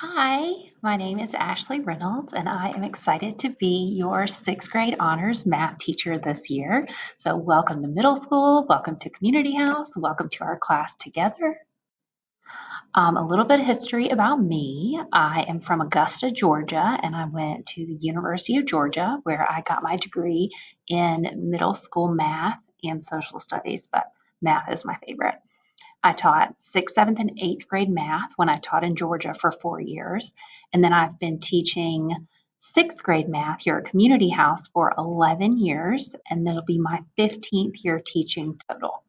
Hi, my name is Ashley Reynolds, and I am excited to be your sixth grade honors math teacher this year. So, welcome to middle school, welcome to Community House, welcome to our class together. A little bit of history about me. I am from Augusta, Georgia, and I went to the University of Georgia where I got my degree in middle school math and social studies, but math is my favorite. I taught sixth, seventh, and eighth grade math when I taught in Georgia for 4 years. And then I've been teaching sixth grade math here at Community House for 11 years, and it'll be my 15th year teaching total.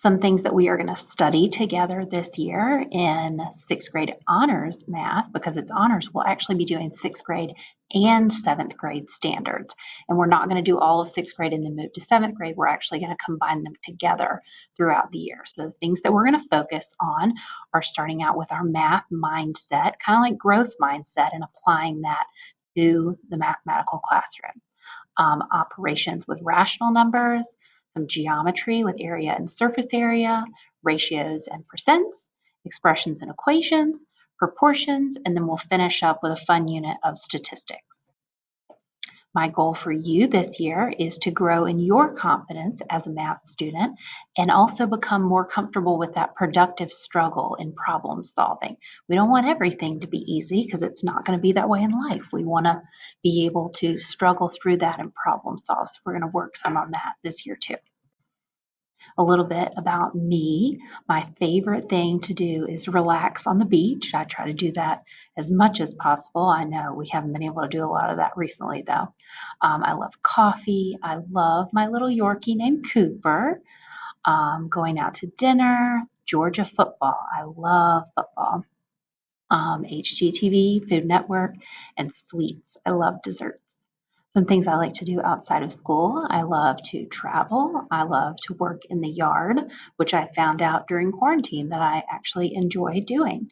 Some things that we are going to study together this year in sixth grade honors math, because it's honors, we'll actually be doing sixth grade and seventh grade standards. And we're not going to do all of sixth grade and then move to seventh grade. We're actually going to combine them together throughout the year. So the things that we're going to focus on are starting out with our math mindset, kind of like growth mindset, and applying that to the mathematical classroom. Operations with rational numbers, some geometry with area and surface area, ratios and percents, expressions and equations, proportions, and then we'll finish up with a fun unit of statistics. My goal for you this year is to grow in your confidence as a math student and also become more comfortable with that productive struggle in problem solving. We don't want everything to be easy because it's not going to be that way in life. We want to be able to struggle through that and problem solve. So we're going to work some on that this year too. A little bit about me. My favorite thing to do is relax on the beach. I try to do that as much as possible. I know we haven't been able to do a lot of that recently, though. I love coffee. I love my little Yorkie named Cooper. Going out to dinner, Georgia football. I love football. HGTV, Food Network, and sweets. I love desserts. Some things I like to do outside of school. I love to travel. I love to work in the yard, which I found out during quarantine that I actually enjoy doing.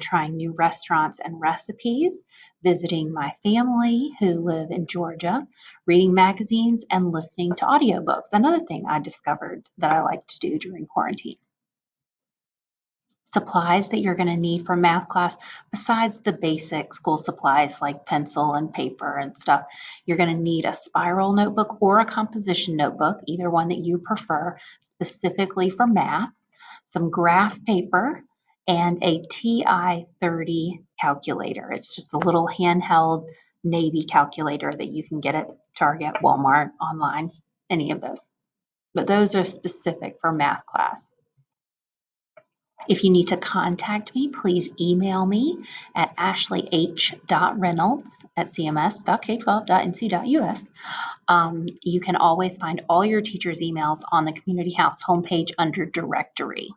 Trying new restaurants and recipes, visiting my family who live in Georgia, reading magazines, and listening to audiobooks. Another thing I discovered that I like to do during quarantine. Supplies that you're going to need for math class besides the basic school supplies like pencil and paper and stuff. You're going to need a spiral notebook or a composition notebook, either one that you prefer, specifically for math, some graph paper, and a TI-30 calculator. It's just a little handheld Navy calculator that you can get at Target, Walmart, online, any of those. But those are specific for math class. If you need to contact me, please email me at ashleyh.reynolds@cms.k12.nc.us. You can always find all your teachers' emails on the Community House homepage under Directory.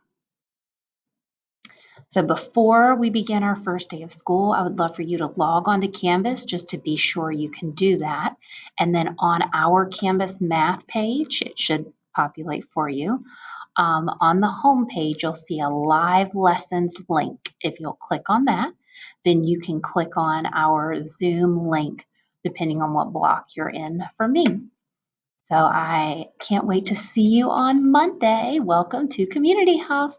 So before we begin our first day of school, I would love for you to log on to Canvas just to be sure you can do that. And then on our Canvas math page, it should populate for you. On the home page, you'll see a live lessons link. If you'll click on that, then you can click on our Zoom link, depending on what block you're in for me. So I can't wait to see you on Monday. Welcome to Community House.